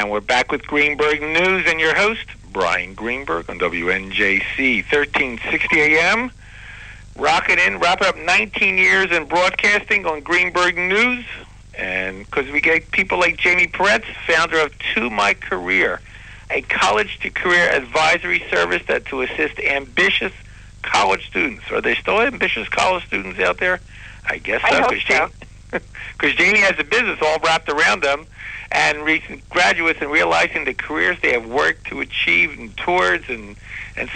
And we're back with Greenberg News and your host, Brian Greenberg, on WNJC 1360 AM. Wrapping up 19 years in broadcasting on Greenberg News. And because we get people like Jamie Peretz, founder of To My Career, a college-to-career advisory service that to assist ambitious college students. Are there still ambitious college students out there? I guess so. I hope so. Because Jamie has a business all wrapped around them, and recent graduates and realizing the careers they have worked to achieve and towards and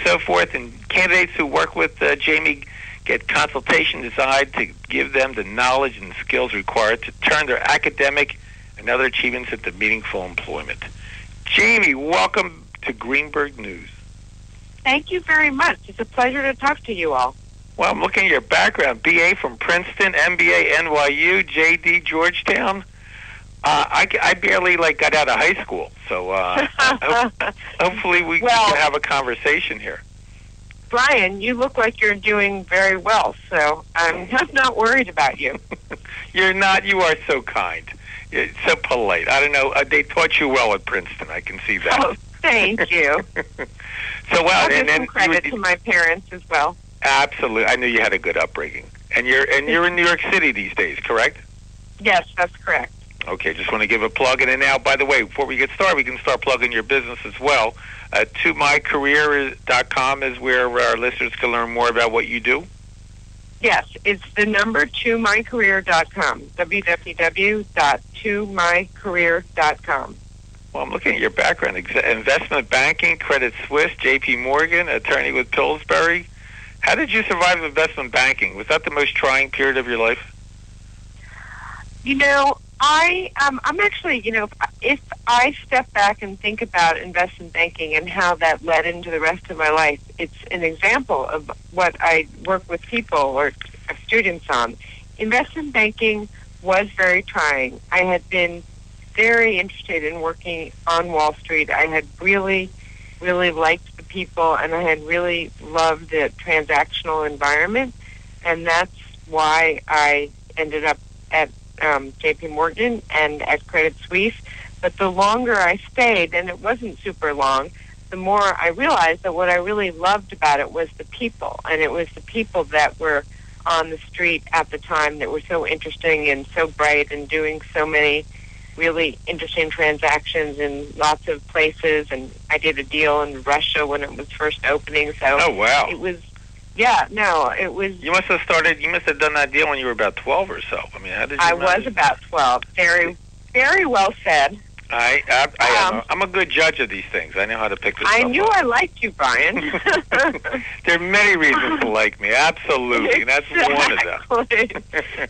so forth. And candidates who work with Jamie get consultation designed to give them the knowledge and skills required to turn their academic and other achievements into meaningful employment. Jamie, welcome to Greenberg News. Thank you very much. It's a pleasure to talk to you all. Well, I'm looking at your background. BA from Princeton, MBA NYU, JD Georgetown. I barely got out of high school, so hopefully we can have a conversation here. Brian, you look like you're doing very well, so I'm not worried about you. You're not. You are so kind. You're so polite. I don't know. They taught you well at Princeton. I can see that. Oh, thank you. So well, I'll give some credit to my parents as well. Absolutely. I knew you had a good upbringing. And you're in New York City these days, correct? Yes, that's correct. Okay, just want to give a plug. And now, by the way, before we get started, we can start plugging your business as well. ToMyCareer.com is where our listeners can learn more about what you do. Yes, it's the number ToMyCareer.com, www.ToMyCareer.com. Well, I'm looking at your background. Investment banking, Credit Suisse, J.P. Morgan, attorney with Pillsbury. How did you survive investment banking? Was that the most trying period of your life? I'm actually, if I step back and think about investment banking and how that led into the rest of my life, it's an example of what I work with people or students on. Investment banking was very trying. I had been very interested in working on Wall Street. I had really, really liked the people, and I had really loved the transactional environment, and that's why I ended up at J.P. Morgan and at Credit Suisse. But the longer I stayed, and it wasn't super long, the more I realized that what I really loved about it was the people, and it was the people that were on the street at the time that were so interesting and so bright and doing so many really interesting transactions in lots of places. And I did a deal in Russia when it was first opening. So oh, wow. It was, it was. You must have done that deal when you were about 12 or so. I mean, how did you I was about 12. Very, very well said. I'm a good judge of these things. I know how to pick this I stuff knew up. I liked you, Brian. There are many reasons to like me. Absolutely. That's one of them.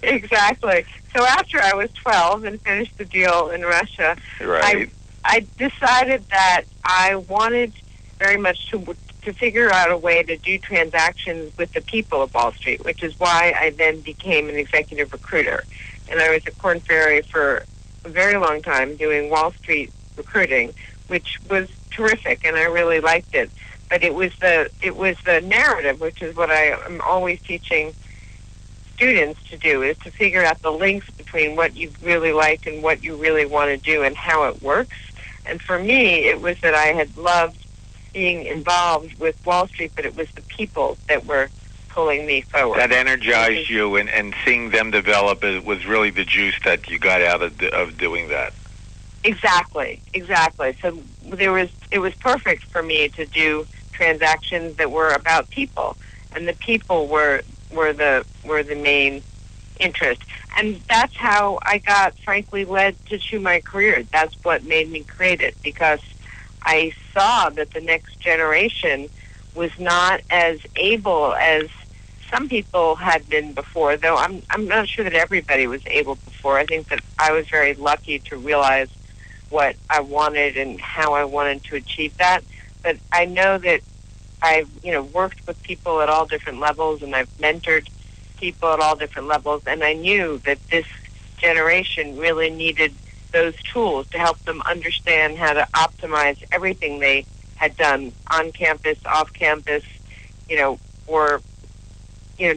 Exactly. So after I was 12 and finished the deal in Russia, right. I decided that I wanted very much to figure out a way to do transactions with the people of Wall Street, which is why I then became an executive recruiter. And I was at Korn Ferry for a very long time doing Wall Street recruiting, which was terrific, and I really liked it. But it was the narrative, which is what I am always teaching students to do, is to figure out the links between what you really like and what you really want to do and how it works. And for me, it was that I had loved being involved with Wall Street, but it was the people that were pulling me forward. That energized you, and seeing them develop was really the juice that you got out of doing that. Exactly. So it was perfect for me to do transactions that were about people, and the people were the main interest. And that's how I got, frankly, led to My Career. That's what made me create it, because I saw that the next generation was not as able as some people had been before, though I'm not sure that everybody was able before. I think that I was very lucky to realize what I wanted and how I wanted to achieve that. But I know that I've worked with people at all different levels, and I've mentored people at all different levels, and I knew that this generation really needed those tools to help them understand how to optimize everything they had done on campus, off campus,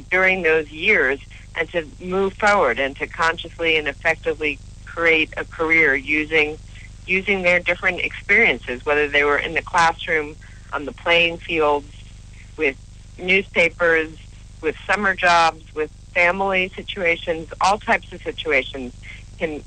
during those years, and to move forward and to consciously and effectively create a career using using their different experiences, whether they were in the classroom, on the playing fields, with newspapers, with summer jobs, with family situations, all types of situations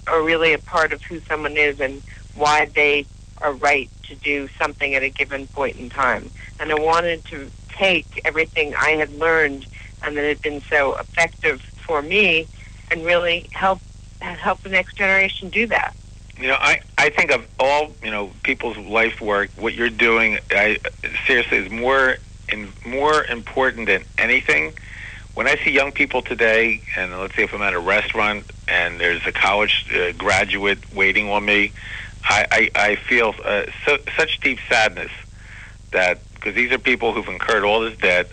are really a part of who someone is and why they are right to do something at a given point in time. And I wanted to take everything I had learned and that had been so effective for me and really help the next generation do that. I think of all, people's life work, what you're doing, seriously, is more important than anything. When I see young people today, and let's say if I'm at a restaurant and there's a college graduate waiting on me, I feel such deep sadness that because these are people who've incurred all this debt,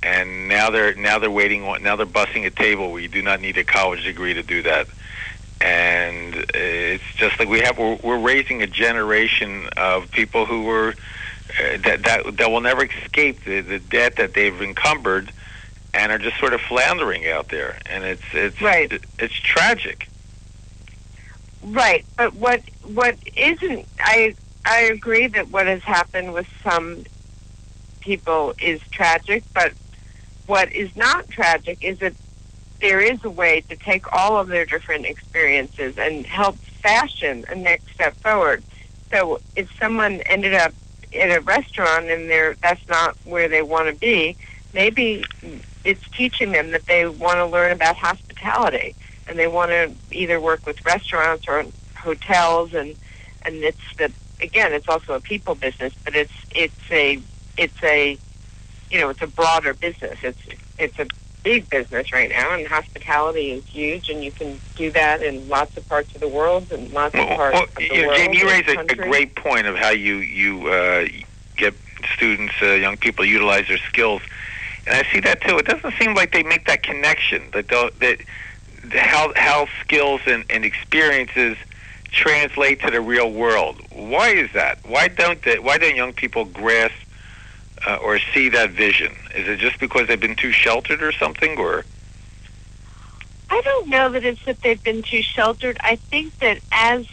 and now they're bussing a table where you do not need a college degree to do that. And it's just like we're raising a generation of people who were that will never escape the debt that they've encumbered, and are just sort of floundering out there, and it's right. It's tragic. Right, but what isn't? I agree that what has happened with some people is tragic, but what is not tragic is that there is a way to take all of their different experiences and help fashion a next step forward. So if someone ended up in a restaurant and that's not where they want to be, maybe it's teaching them that they want to learn about hospitality and they want to either work with restaurants or hotels, and it's also a people business, but it's a broader business. It's a big business right now, and hospitality is huge, and you can do that in lots of parts of the world and lots of parts of the world. Jamie, you raise a great point of how you get students, young people, utilize their skills, and I see that too. It doesn't seem like they make that connection that how skills and experiences translate to the real world. Why is that? Why don't young people grasp or see that vision? Is it just because they've been too sheltered or something, or? I don't know that it's that they've been too sheltered. I think that as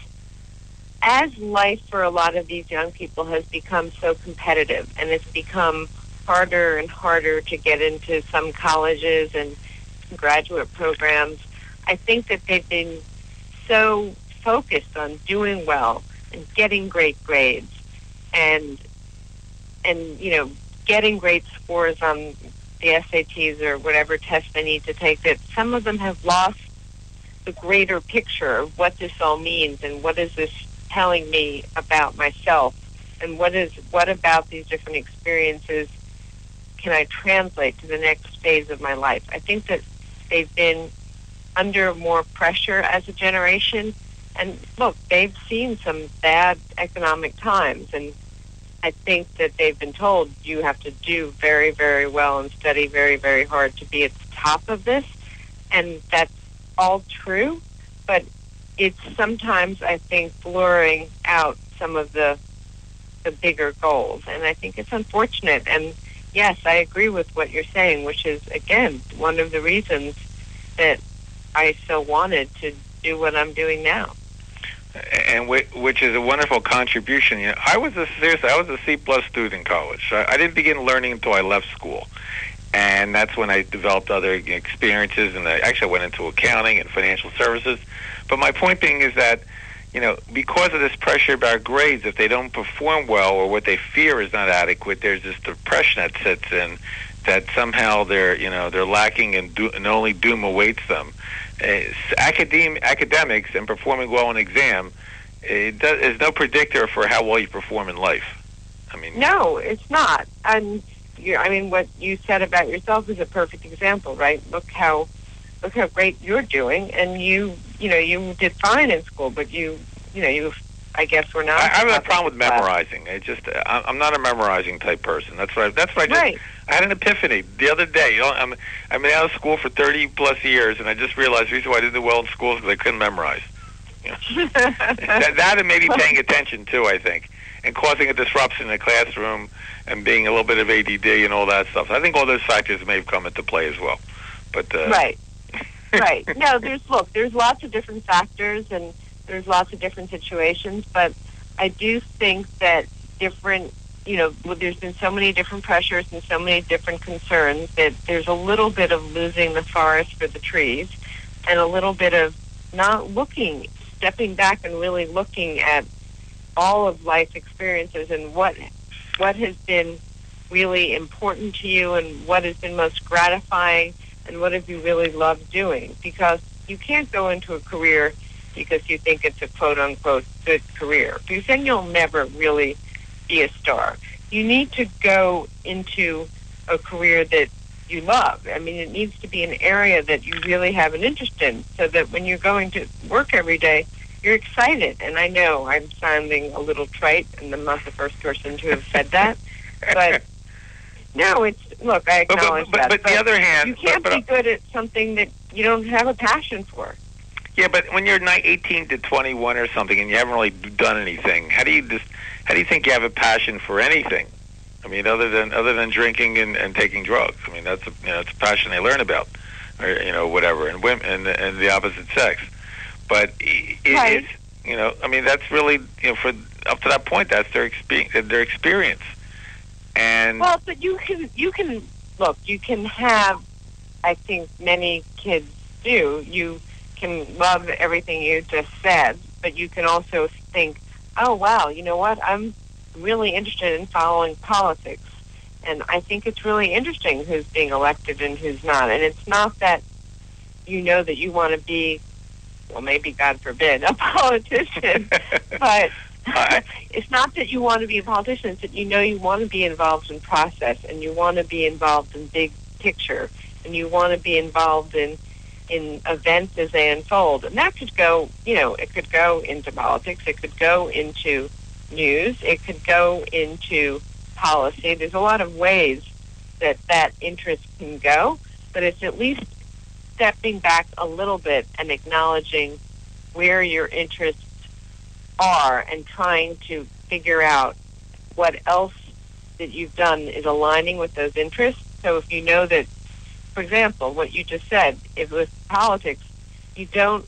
life for a lot of these young people has become so competitive, and it's become harder and harder to get into some colleges and graduate programs, I think that they've been so focused on doing well and getting great grades and getting great scores on the SATs or whatever test they need to take, that some of them have lost the greater picture of what this all means and what is this telling me about myself, and what about these different experiences can I translate to the next phase of my life. I think that they've been under more pressure as a generation, and look, they've seen some bad economic times, and I think that they've been told you have to do very, very well and study very, very hard to be at the top of this, and that's all true, but it's sometimes, I think, blurring out some of the bigger goals, and I think it's unfortunate. And yes, I agree with what you're saying, which is, again, one of the reasons that I so wanted to do what I'm doing now. And which is a wonderful contribution. I was a C+ student in college. I didn't begin learning until I left school, and that's when I developed other experiences. And I actually went into accounting and financial services. But my point being is that, because of this pressure about grades, if they don't perform well or what they fear is not adequate, there's this depression that sets in, that somehow they're lacking and only doom awaits them. Academics and performing well on exam is no predictor for how well you perform in life. No, it's not. And what you said about yourself is a perfect example, right? Look how great you're doing, and you did fine in school, but you I guess were not. I have a problem with memorizing. I'm not a memorizing type person. That's what I just. Right. I had an epiphany the other day. I've been out of school for 30+ years, and I just realized the reason why I didn't do well in school is because I couldn't memorize. That and maybe paying attention too, I think, and causing a disruption in the classroom and being a little bit of ADD and all that stuff. I think all those factors may have come into play as well. But right. No, there's lots of different factors and there's lots of different situations, but I do think that there's been so many different pressures and so many different concerns that there's a little bit of losing the forest for the trees and a little bit of not stepping back and really looking at all of life's experiences and what has been really important to you and what has been most gratifying and what have you really loved doing. Because you can't go into a career because you think it's a quote-unquote good career, because then you'll never really be a star. You need to go into a career that you love. I mean, it needs to be an area that you really have an interest in so that when you're going to work every day, you're excited. And I know I'm sounding a little trite, and I'm not the first person to have said that. But no, look, I acknowledge that. But the other hand, you can't be good at something that you don't have a passion for. Yeah, but when you're 18 to 21 or something and you haven't really done anything, how do you think you have a passion for anything? I mean, other than drinking and taking drugs. I mean, it's a passion they learn about, or whatever, and women and the opposite sex. But right. I mean, that's really for up to that point, that's their experience. And well, but you can look. You can have. I think many kids do. You can love everything you just said, but you can also think, oh, wow, you know what? I'm really interested in following politics, and I think it's really interesting who's being elected and who's not. And it's not that that you want to be, well, maybe, God forbid, a politician, but it's not that you want to be a politician. It's that you want to be involved in process, and you want to be involved in big picture, and you want to be involved in events as they unfold. And that could go, it could go into politics, it could go into news, it could go into policy. There's a lot of ways that interest can go, but it's at least stepping back a little bit and acknowledging where your interests are and trying to figure out what else that you've done is aligning with those interests. So if you know that, for example, what you just said, if with politics, you don't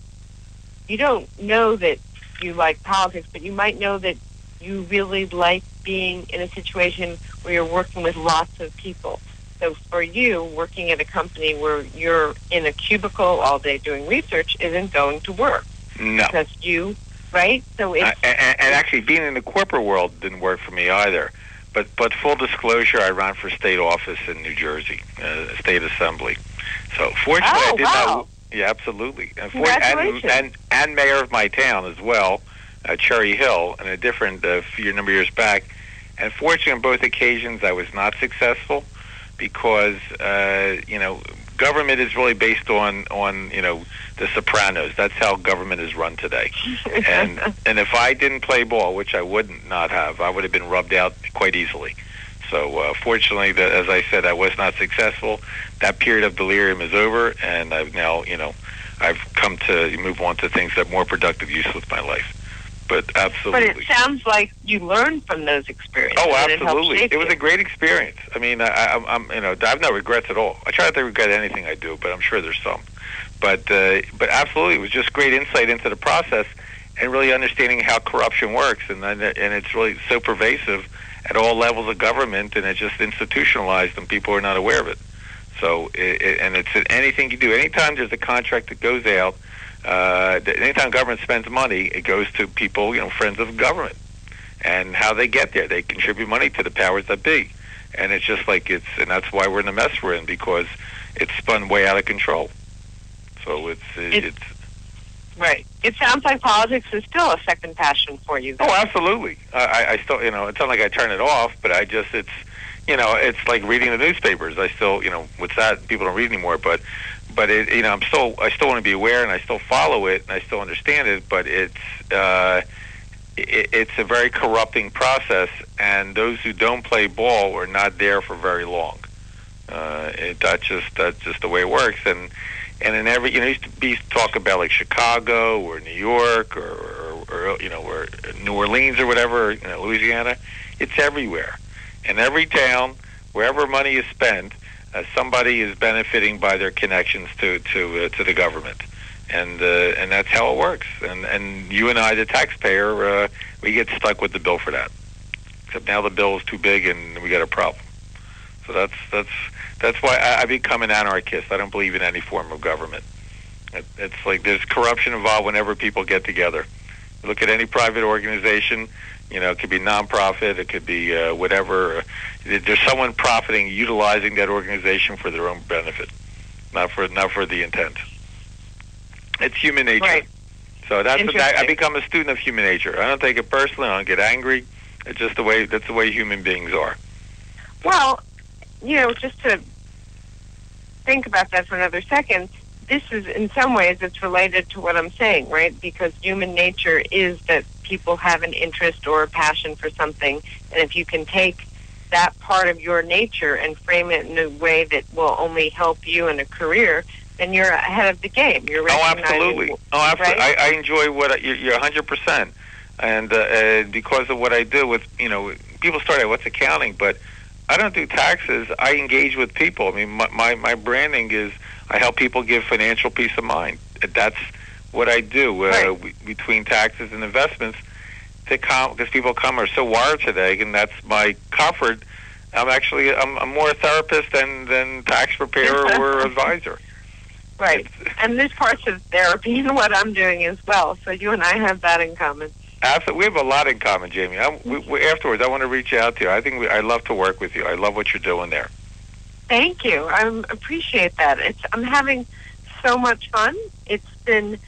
know that you like politics, but you might know that you really like being in a situation where you're working with lots of people. So for you, working at a company where you're in a cubicle all day doing research isn't going to work. No. Because right? So it's... And actually, being in the corporate world didn't work for me either. But full disclosure, I ran for state office in New Jersey, state assembly. So fortunately, I did not. Yeah, absolutely. And mayor of my town as well, Cherry Hill, and a different number of years back. And fortunately, on both occasions, I was not successful because government is really based on the Sopranos. That's how government is run today. And if I didn't play ball, which I wouldn't not have, I would have been rubbed out quite easily. So fortunately, as I said, I was not successful. That period of delirium is over, and I've now, I've come to move on to things that have more productive use with my life. But absolutely. But it sounds like you learned from those experiences. Oh, absolutely! It was a great experience. I mean, I'm I have no regrets at all. I try not to regret anything I do, but I'm sure there's some. But absolutely, it was just great insight into the process and really understanding how corruption works, and it's really so pervasive at all levels of government, and it's just institutionalized, and people are not aware of it. So, and it's anything you do. Anytime there's a contract that goes out, anytime government spends money, it goes to people, friends of government, and how they get there. They contribute money to the powers that be, and it's just like and that's why we're in the mess we're in, because it's spun way out of control. So it's right. It sounds like politics is still a second passion for you, though. Oh, absolutely. I still, it's not like I turn it off, but it's it's like reading the newspapers. I still, what's that? People don't read anymore, but I still want to be aware, and I still follow it, and I still understand it, but it's a very corrupting process, and those who don't play ball are not there for very long. That's just the way it works, and in every, used to be talk about like Chicago or New York or New Orleans or whatever, Louisiana. It's everywhere. In every town, wherever money is spent, somebody is benefiting by their connections to the government. and that's how it works. And you and I, the taxpayer, we get stuck with the bill for that. Except now the bill is too big, and we got a problem. So that's why I become an anarchist. I don't believe in any form of government. It's like there's corruption involved whenever people get together. Look at any private organization. It could be nonprofit. It could be whatever. There's someone profiting, utilizing that organization for their own benefit, not for the intent. It's human nature. Right. So I become a student of human nature. I don't take it personally. I don't get angry. It's just that's the way human beings are. Well, just to think about that for another second, this is, in some ways, it's related to what I'm saying, right? Because human nature is that people have an interest or a passion for something, and if you can take that part of your nature and frame it in a way that will only help you in a career, then you're ahead of the game. You're absolutely. Absolutely. Right? I enjoy what you're 100%, and because of what I do with people start at what's accounting, but I don't do taxes. I engage with people. I mean, my branding is I help people give financial peace of mind. That's what I do between taxes and investments. Because people are so wired today, and that's my comfort. I'm more a therapist than tax preparer or advisor. Right, and there's parts of therapy in what I'm doing as well. So you and I have that in common. Absolutely, we have a lot in common, Jamie. Afterwards, I want to reach out to you. I'd love to work with you. I love what you're doing there. Thank you. I appreciate that. I'm having so much fun. It's been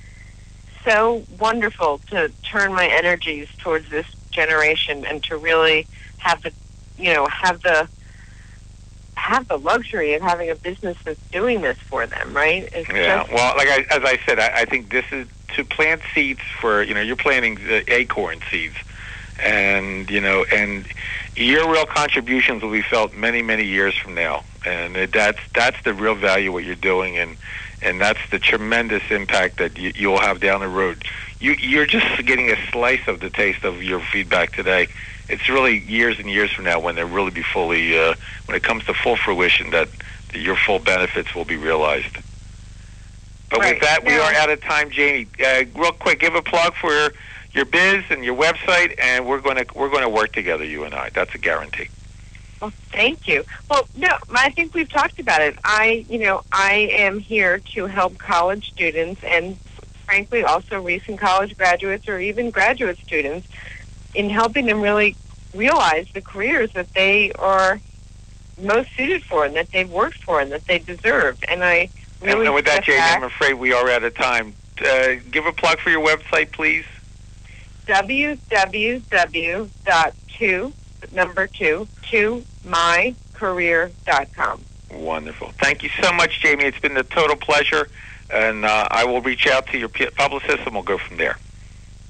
so wonderful to turn my energies towards this generation and to really have the luxury of having a business that's doing this for them, right? Well, as I said, I think this is to plant seeds for, you're planting the acorn seeds, and your real contributions will be felt many, many years from now, and that's the real value of what you're doing, and that's the tremendous impact that you'll have down the road. You're just getting a slice of the taste of your feedback today. It's really years and years from now when they'll really be fully, when it comes to full fruition, that your full benefits will be realized. But with that, we are out of time, Jamie. Real quick, give a plug for your biz and your website, and we're going to work together, you and I. That's a guarantee. Well, thank you. Well, no, I think we've talked about it. I am here to help college students and, frankly, also recent college graduates or even graduate students in helping them really realize the careers that they are most suited for and that they've worked for and that they deserve. And I really and with that, Jamie, I'm afraid we are out of time. Give a plug for your website, please. www.2mycareer.com. Wonderful. Thank you so much, Jamie. It's been a total pleasure, and I will reach out to your publicist, and we'll go from there.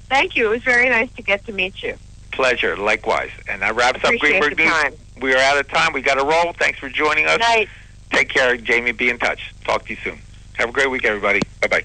Thank you. It was very nice to get to meet you. Pleasure. Likewise. And that wraps up Greenberg News. We are out of time. We got to roll. Thanks for joining us. Good night. Take care, Jamie. Be in touch. Talk to you soon. Have a great week, everybody. Bye-bye.